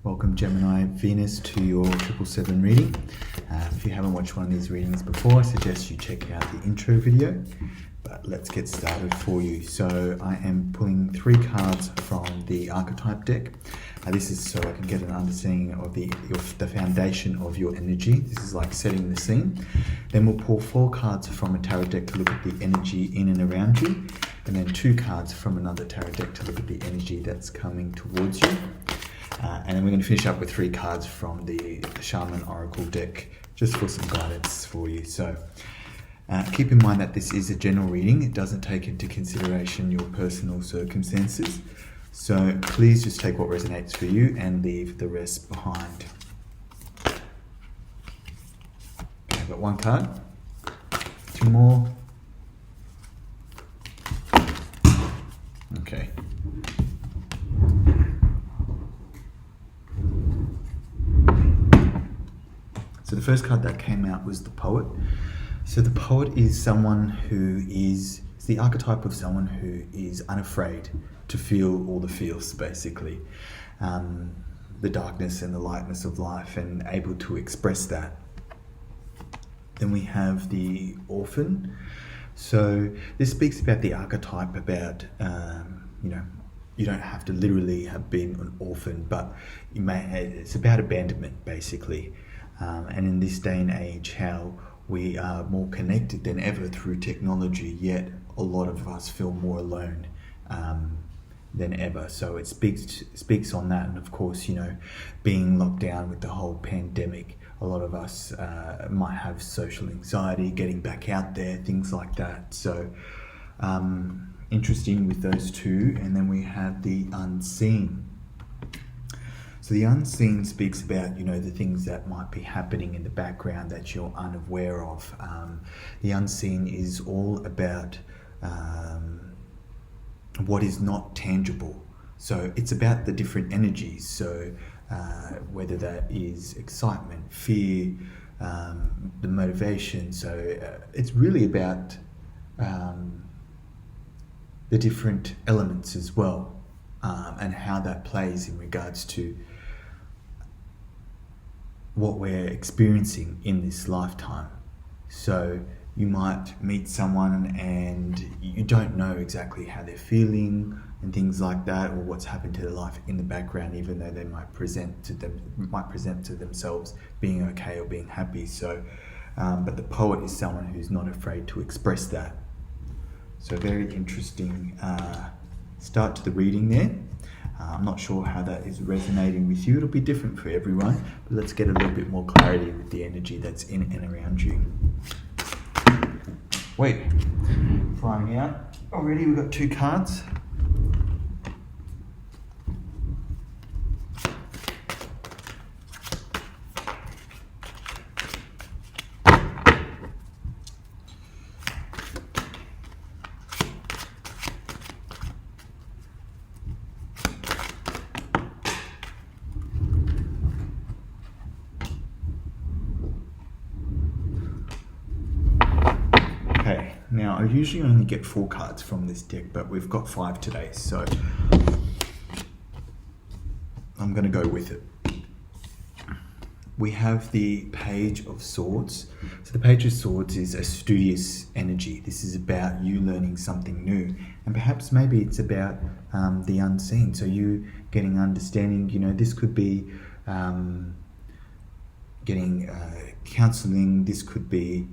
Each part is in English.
Welcome Gemini Venus to your 777 reading. If you haven't watched one of these readings before, I suggest you check out the intro video. But let's get started for you. So I am pulling 3 cards from the archetype deck. This is so I can get an understanding of the foundation of your energy. This is like setting the scene. Then we'll pull 4 cards from a tarot deck to look at the energy in and around you. And then 2 cards from another tarot deck to look at the energy that's coming towards you. And then we're going to finish up with 3 cards from the Shaman Oracle deck, just for some guidance for you. So keep in mind that this is a general reading. It doesn't take into consideration your personal circumstances. So please just take what resonates for you and leave the rest behind. Okay, I've got 1 card, 2 more. Okay. So the first card that came out was the Poet. So the Poet is someone who is the archetype of someone who is unafraid to feel all the feels, basically. The darkness and the lightness of life, and able to express that. Then we have the Orphan. So this speaks about the archetype about, you don't have to literally have been an orphan, but it's about abandonment, basically. And in this day and age, how we are more connected than ever through technology, yet a lot of us feel more alone than ever. So it speaks on that. And of course, being locked down with the whole pandemic, a lot of us might have social anxiety, getting back out there, things like that. So interesting with those 2. And then we have the Unseen. So the Unseen speaks about, the things that might be happening in the background that you're unaware of. The Unseen is all about what is not tangible. So it's about the different energies. So whether that is excitement, fear, the motivation. So it's really about the different elements as well, and how that plays in regards to what we're experiencing in this lifetime. So you might meet someone and you don't know exactly how they're feeling and things like that, or what's happened to their life in the background, even though they might present to themselves being okay or being happy. So but the Poet is someone who's not afraid to express that. So very interesting start to the reading there. I'm not sure how that is resonating with you. It'll be different for everyone, but let's get a little bit more clarity with the energy that's in and around you. Wait, flying out. Already we've got 2 cards. Now, I usually only get 4 cards from this deck, but we've got 5 today, so I'm going to go with it. We have the Page of Swords. So the Page of Swords is a studious energy. This is about you learning something new, and perhaps maybe it's about the unseen. So you getting understanding, this could be getting counseling, this could be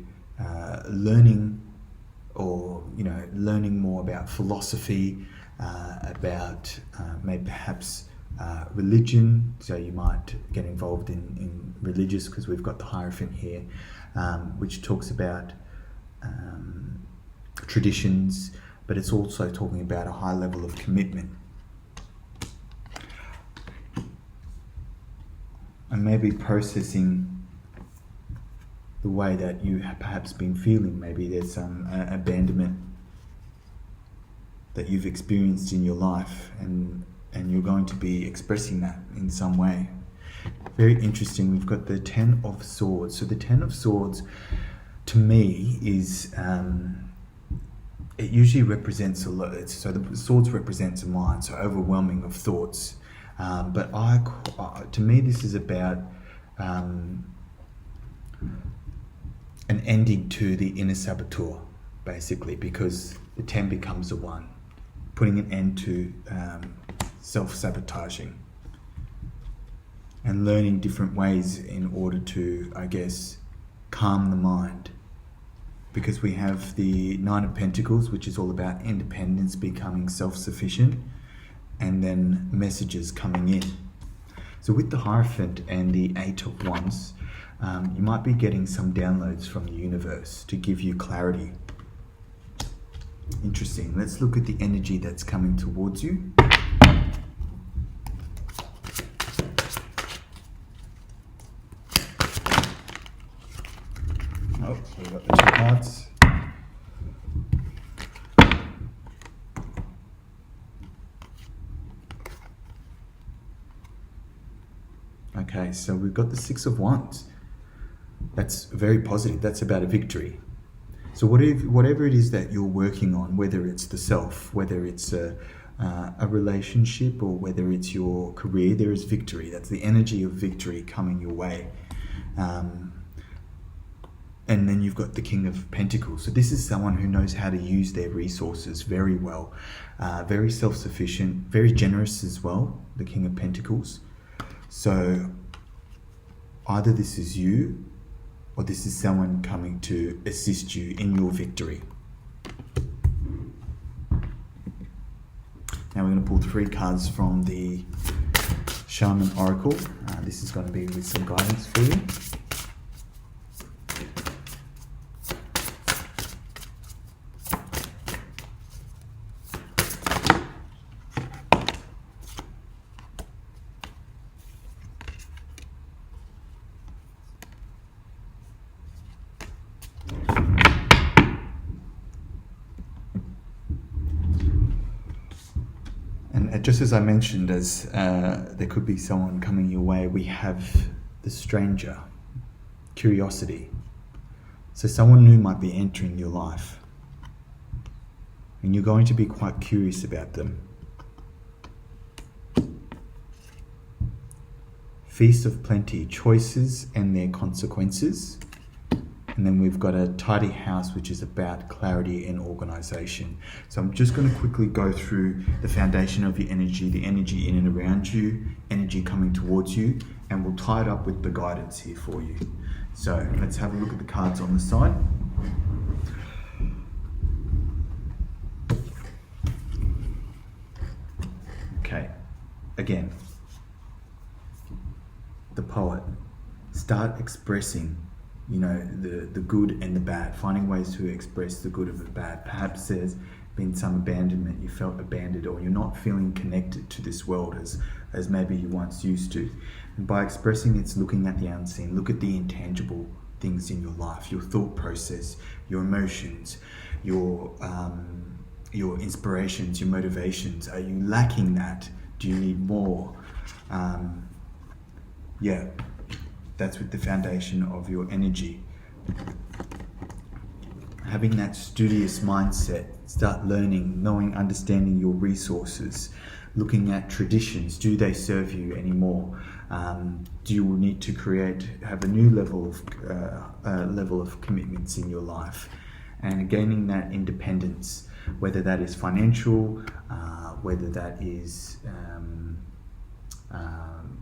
learning, or learning more about philosophy, about maybe perhaps religion. So you might get involved in religious, because we've got the Hierophant here, which talks about traditions, but it's also talking about a high level of commitment. And maybe processing the way that you have perhaps been feeling. Maybe there's some abandonment that you've experienced in your life, and you're going to be expressing that in some way. Very interesting. We've got the 10 of Swords. So the 10 of Swords, to me, is it usually represents a lot. So the swords represents a mind, so overwhelming of thoughts. But to me, this is about an ending to the inner saboteur, basically, because the 10 becomes a 1, putting an end to self-sabotaging and learning different ways in order to, I guess, calm the mind. Because we have the 9 of Pentacles, which is all about independence, becoming self-sufficient, and then messages coming in. So with the Hierophant and the 8 of Wands, you might be getting some downloads from the universe to give you clarity. Interesting. Let's look at the energy that's coming towards you. Oh, so we've got the 2 cards. Okay, so we've got the 6 of Wands. That's very positive. That's about a victory. So whatever it is that you're working on, whether it's the self, whether it's a relationship, or whether it's your career, there is victory. That's the energy of victory coming your way. And then you've got the King of Pentacles. So this is someone who knows how to use their resources very well, very self-sufficient, very generous as well, the King of Pentacles. So either this is you, or this is someone coming to assist you in your victory. Now we're going to pull 3 cards from the Shaman Oracle. This is going to be with some guidance for you. Just as I mentioned, as there could be someone coming your way, we have the stranger, curiosity. So someone new might be entering your life, and you're going to be quite curious about them. Feast of plenty, choices and their consequences. And then we've got a tidy house, which is about clarity and organization. So I'm just going to quickly go through the foundation of your energy, the energy in and around you, energy coming towards you, and we'll tie it up with the guidance here for you. So let's have a look at the cards on the side. Okay, again, the poet. Start expressing, you know, the good and the bad, finding ways to express the good and the bad. Perhaps there's been some abandonment, you felt abandoned, or you're not feeling connected to this world as maybe you once used to. And by expressing, it's looking at the unseen, look at the intangible things in your life, your thought process, your emotions, your inspirations, your motivations. Are you lacking that? Do you need more? Yeah. That's with the foundation of your energy. Having that studious mindset, start learning, knowing, understanding your resources, looking at traditions. Do they serve you anymore? Do you need to have a new level of commitments in your life? And gaining that independence, whether that is financial, whether that is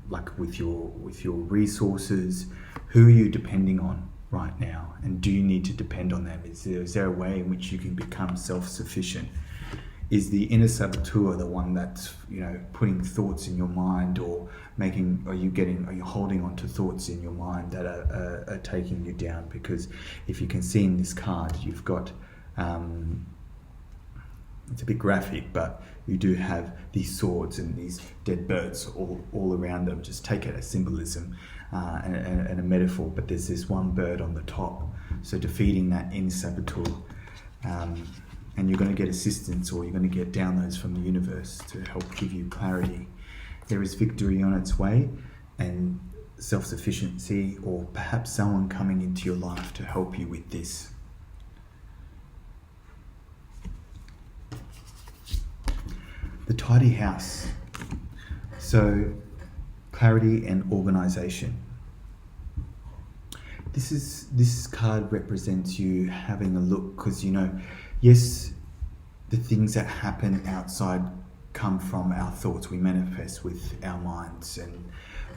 like with your resources. Who are you depending on right now, and do you need to depend on them? Is there a way in which you can become self-sufficient? Is the inner saboteur the one that's, you know, putting thoughts in your mind, or are you holding on to thoughts in your mind that are taking you down? Because if you can see in this card, you've got it's a bit graphic, but you do have these swords and these dead birds all around them. Just take it as symbolism and a metaphor, but there's this one bird on the top. So defeating that inner saboteur, and you're going to get assistance, or you're going to get downloads from the universe to help give you clarity. There is victory on its way, and self-sufficiency, or perhaps someone coming into your life to help you with this. The tidy house. So, clarity and organization. This card represents you having a look, because yes, the things that happen outside come from our thoughts. We manifest with our minds,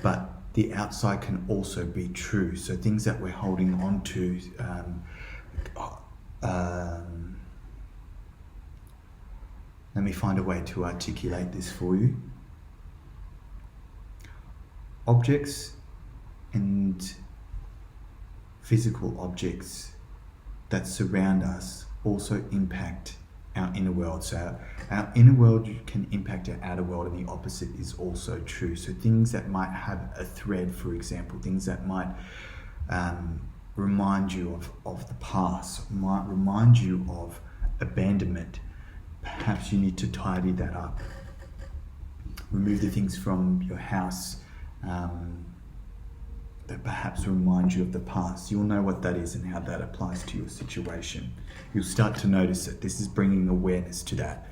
but the outside can also be true. So things that we're holding on to, let me find a way to articulate this for you. Objects and physical objects that surround us also impact our inner world. So our inner world can impact our outer world, and the opposite is also true. So things that might have a thread, for example, things that might remind you of the past, might remind you of abandonment. Perhaps you need to tidy that up. Remove the things from your house that perhaps remind you of the past. You'll know what that is and how that applies to your situation. You'll start to notice that this is bringing awareness to that.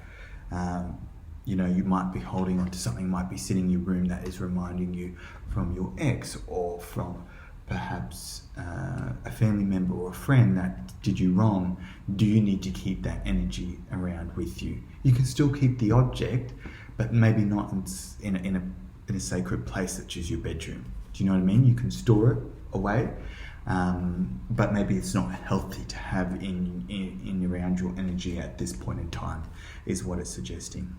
You might be holding on to something, might be sitting in your room that is reminding you from your ex, or from perhaps a family member or a friend that did you wrong. Do you need to keep that energy around with you? You can still keep the object, but maybe not in a sacred place such as your bedroom. Do you know what I mean? You can store it away, but maybe it's not healthy to have in around your energy at this point in time, is what it's suggesting.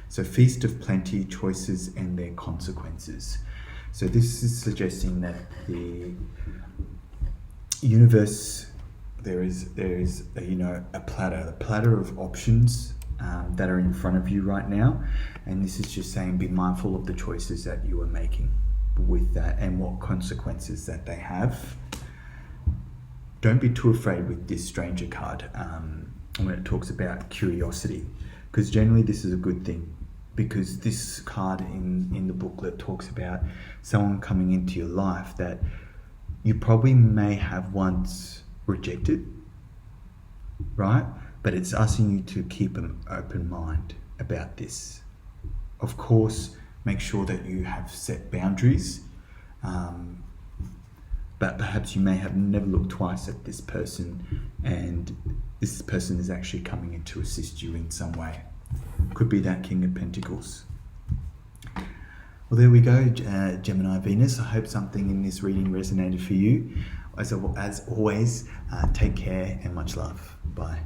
So feast of plenty, choices and their consequences. So this is suggesting that the universe, there is a platter of options that are in front of you right now, and this is just saying be mindful of the choices that you are making with that and what consequences that they have. Don't be too afraid with this stranger card when it talks about curiosity, because generally this is a good thing, because this card in the booklet talks about someone coming into your life that you probably may have once rejected, right? But it's asking you to keep an open mind about this. Of course, make sure that you have set boundaries, but perhaps you may have never looked twice at this person, and this person is actually coming in to assist you in some way. Could be that King of Pentacles. Well, there we go, Gemini Venus. I hope something in this reading resonated for you. As always, take care and much love. Bye.